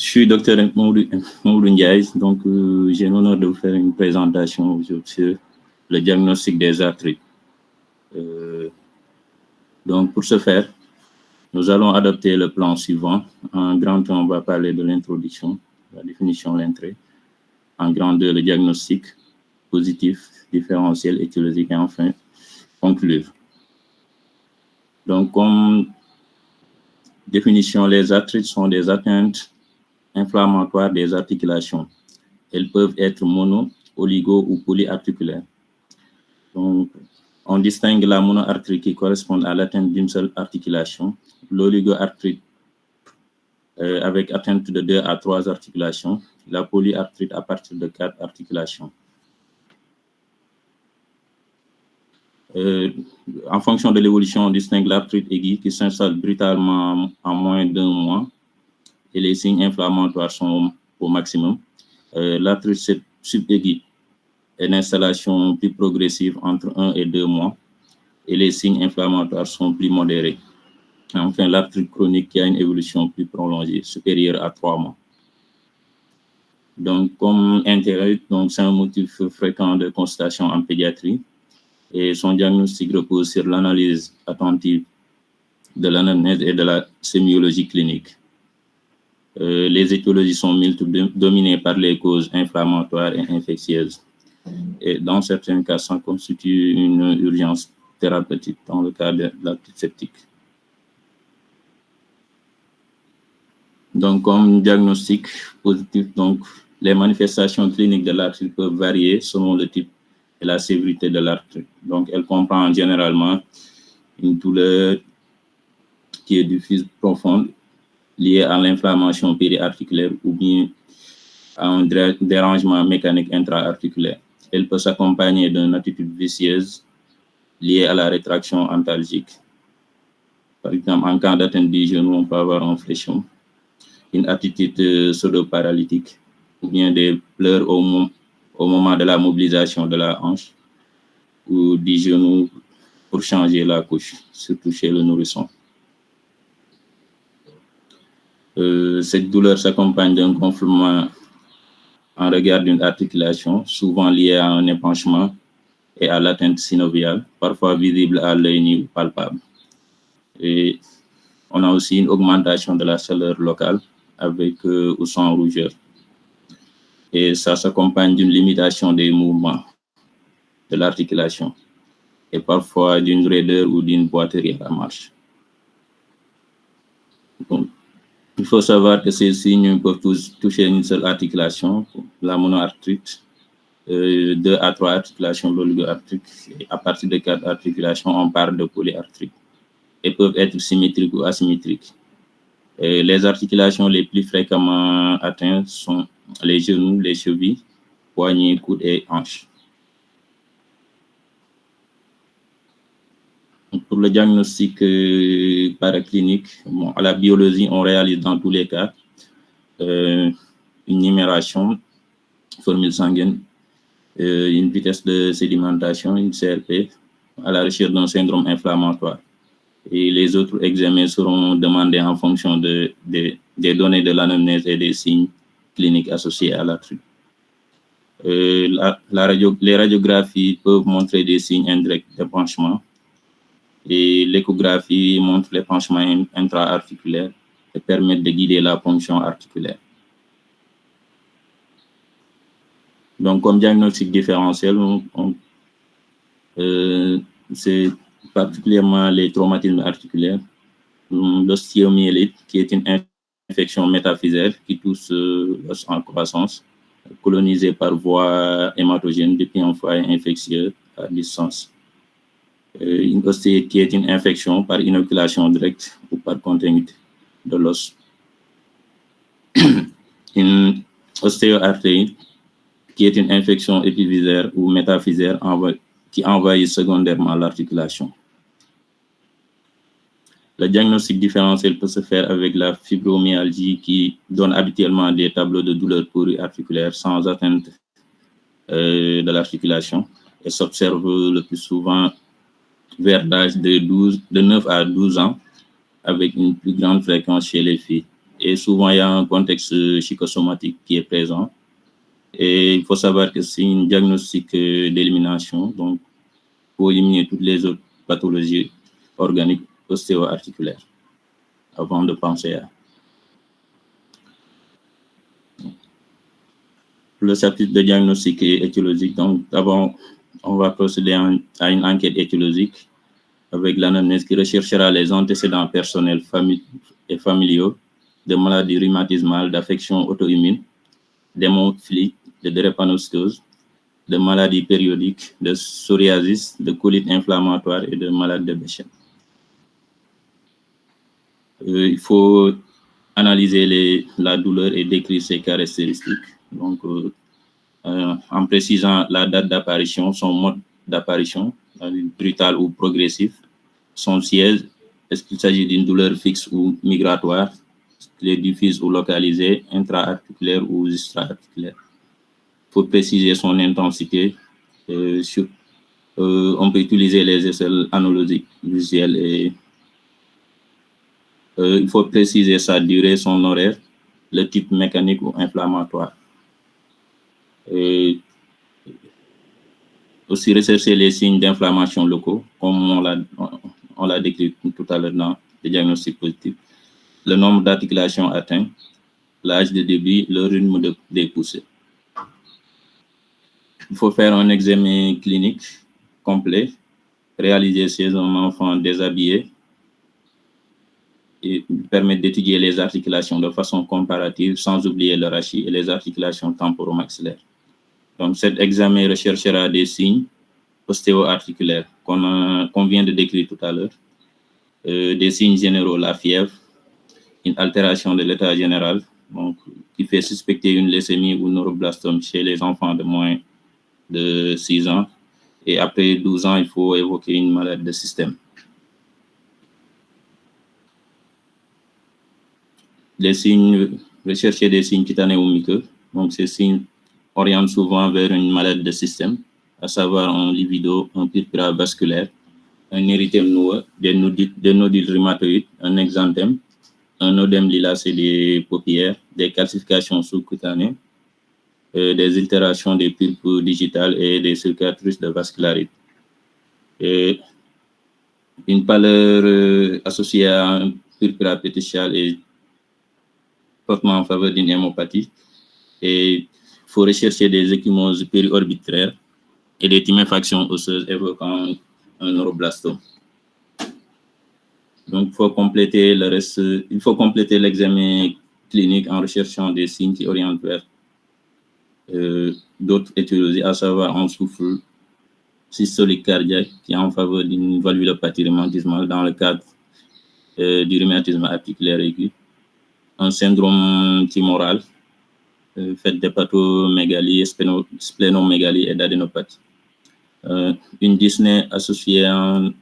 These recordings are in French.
suis docteur Mamoudou Ndiaye, donc j'ai l'honneur de vous faire une présentation sur le diagnostic des arthrites. Donc pour ce faire, nous allons adopter le plan suivant. En grand 1, on va parler de l'introduction, la définition, l'entrée. En grand 2, le diagnostic, positif, différentiel, étiologique et enfin conclure. Donc comme définition, les arthrites sont des atteintes inflammatoires des articulations. Elles peuvent être mono, oligo ou polyarticulaires. Donc, on distingue la monoarthrite qui correspond à l'atteinte d'une seule articulation, l'oligoarthrite avec atteinte de 2 à 3 articulations, la polyarthrite à partir de 4 articulations. En fonction de l'évolution, on distingue l'arthrite aiguë qui s'installe brutalement en moins d'1 mois et les signes inflammatoires sont au maximum. L'arthrite subaiguë est une installation plus progressive entre 1 et 2 mois et les signes inflammatoires sont plus modérés. Enfin, l'arthrite chronique qui a une évolution plus prolongée, supérieure à 3 mois. Donc, comme intérêt, c'est un motif fréquent de consultation en pédiatrie et son diagnostic repose sur l'analyse attentive de l'anamnèse et de la sémiologie clinique. Les étiologies sont multiples, dominées par les causes inflammatoires et infectieuses. Et dans certains cas, ça constitue une urgence thérapeutique dans le cas de l'arthrite septique. Donc, comme diagnostic positif, donc, les manifestations cliniques de l'arthrite peuvent varier selon le type et la sévérité de l'arthrite. Donc, elle comprend généralement une douleur qui est diffuse profonde liée à l'inflammation périarticulaire ou bien à un dérangement mécanique intra-articulaire. Elle peut s'accompagner d'une attitude vicieuse liée à la rétraction antalgique. Par exemple, en cas d'atteinte du genou, on peut avoir un fléchon, une attitude pseudo-paralytique ou bien des pleurs au moment de la mobilisation de la hanche ou du genou pour changer la couche, surtout chez le nourrisson. Cette douleur s'accompagne d'un gonflement en regard d'une articulation, souvent liée à un épanchement et à l'atteinte synoviale, parfois visible à l'œil nu ou palpable. Et on a aussi une augmentation de la chaleur locale avec ou sans rougeur. Et ça s'accompagne d'une limitation des mouvements de l'articulation et parfois d'une raideur ou d'une boiterie à la marche. Donc, il faut savoir que ces signes peuvent toucher une seule articulation, la monoarthrite, 2 à 3 articulations, l'oligoarthrite, et à partir de 4 articulations, on parle de polyarthrite, et peuvent être symétriques ou asymétriques. Et les articulations les plus fréquemment atteintes sont les genoux, les chevilles, poignets, coudes et hanches. Pour le diagnostic paraclinique, à la biologie, on réalise dans tous les cas une numération, formule sanguine, une vitesse de sédimentation, une CRP, à la recherche d'un syndrome inflammatoire. Et les autres examens seront demandés en fonction des données de l'anamnèse et des signes cliniques associés à l'arthrite. Les radiographies peuvent montrer des signes indirects d'épanchement et l'échographie montre l'épanchement intra-articulaire et permet de guider la ponction articulaire. Donc, comme diagnostic différentiel, c'est particulièrement les traumatismes articulaires, l'ostéomyélite, qui est une infection métaphysaire qui touche l'os en croissance, colonisée par voie hématogène depuis un foyer infectieux à distance. Une ostéite qui est une infection par inoculation directe ou par contact de l'os. Une ostéoarthrite qui est une infection épiphysaire ou métaphysaire qui envahit secondairement l'articulation. Le diagnostic différentiel peut se faire avec la fibromyalgie qui donne habituellement des tableaux de douleur polyarticulaire sans atteinte de l'articulation et s'observe le plus souvent vers l'âge de 9 à 12 ans avec une plus grande fréquence chez les filles. et souvent il y a un contexte psychosomatique qui est présent. Et il faut savoir que c'est un diagnostic d'élimination, donc pour éliminer toutes les autres pathologies organiques ostéo-articulaires avant de penser à. Le chapitre de diagnostic étiologique, donc d'abord, on va procéder à une enquête étiologique avec l'anamnèse qui recherchera les antécédents personnels et familiaux de maladies rhumatismales, d'affections auto-immunes, d'hémophilies, de drépanocytose, de maladies périodiques, de psoriasis, de colite inflammatoire et de maladies de Behçet. Il faut analyser la douleur et décrire ses caractéristiques. Donc, en précisant la date d'apparition, son mode d'apparition, brutal ou progressif, son siège, est-ce qu'il s'agit d'une douleur fixe ou migratoire, est-ce diffuse ou localisée, intra-articulaire ou extra-articulaire. Il faut préciser son intensité. On peut utiliser les échelles analogiques visuelles et il faut préciser sa durée, son horaire, le type mécanique ou inflammatoire. Et aussi rechercher les signes d'inflammation locaux, comme on l'a décrit tout à l'heure dans le diagnostic positif. Le nombre d'articulations atteint, l'âge de début, le rythme des poussées. Il faut faire un examen clinique complet, réalisé chez un enfant déshabillé et permettre d'étudier les articulations de façon comparative sans oublier le rachis et les articulations temporomaxillaires. Donc, cet examen recherchera des signes ostéo-articulaires qu'on vient de décrire tout à l'heure, des signes généraux, la fièvre, une altération de l'état général, donc, qui fait suspecter une leucémie ou neuroblastome chez les enfants de moins de 6 ans. Et après 12 ans, il faut évoquer une maladie de système. Les signes, rechercher des signes cutanés ou muqueux. Donc, ces signes orientent souvent vers une maladie de système, à savoir un libido, un purpura vasculaire, un érythème noueux, des nodules rhumatoïdes, un exanthème, un œdème lilacé des paupières, des calcifications sous-cutanées, des altérations des pulpes digitales et des cicatrices de vascularité. Et une pâleur associée à un purpura péticial est fortement en faveur d'une hémopathie. Et il faut rechercher des ecchymoses périorbitraires et des tuméfactions osseuses évoquant un neuroblastome. Donc, il faut compléter le reste. Il faut compléter l'examen clinique en recherchant des signes qui orientent vers d'autres étiologies, à savoir un souffle systolique cardiaque qui est en faveur d'une valvulopathie rhumatismale dans le cadre du rhumatisme articulaire aigu, un syndrome tumoral fait d'hépatomégalie, splénomégalie et d'adénopathie. Une dyspnée associée à un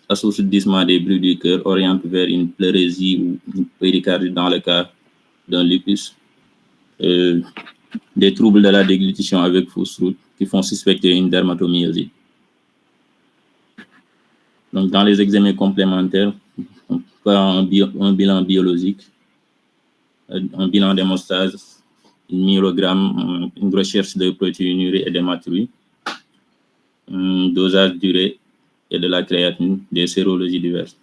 assourdissement des bruits du cœur oriente vers une pleurésie ou une péricardie dans le cas d'un lupus. Des troubles de la déglutition avec fausse route qui font suspecter une dermatomyosite. Donc, dans les examens complémentaires, on fait un bilan biologique, un bilan d'hémostase, une myelogramme, une recherche de protéinurie et d'hématurie, un dosage d'urée et de la créatine, des sérologies diverses.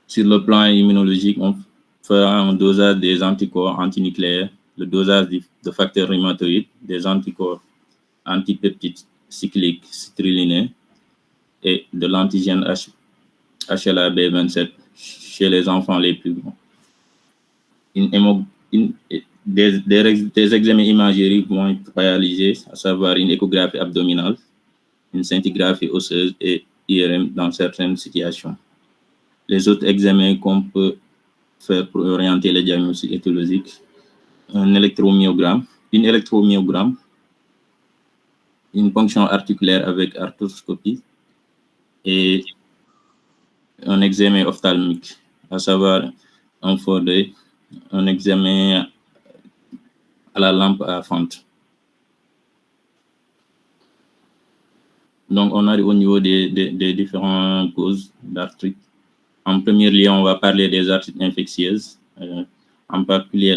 Sur le plan immunologique, on fait un dosage des anticorps antinucléaires, le dosage de facteurs rhumatoïdes, des anticorps antipeptides cycliques citrullinés et de l'antigène HLA-B27 chez les enfants les plus grands. Des examens imagerie vont être réalisés, à savoir une échographie abdominale, une scintigraphie osseuse et IRM dans certaines situations. Les autres examens qu'on peut faire pour orienter le diagnostic étiologique, une électromyogramme, une ponction articulaire avec arthroscopie et un examen ophtalmique, à savoir un FODE, un examen à la lampe à fente. Donc, on arrive au niveau des différentes causes d'arthrite. En premier lieu, on va parler des arthrites infectieuses. en particulier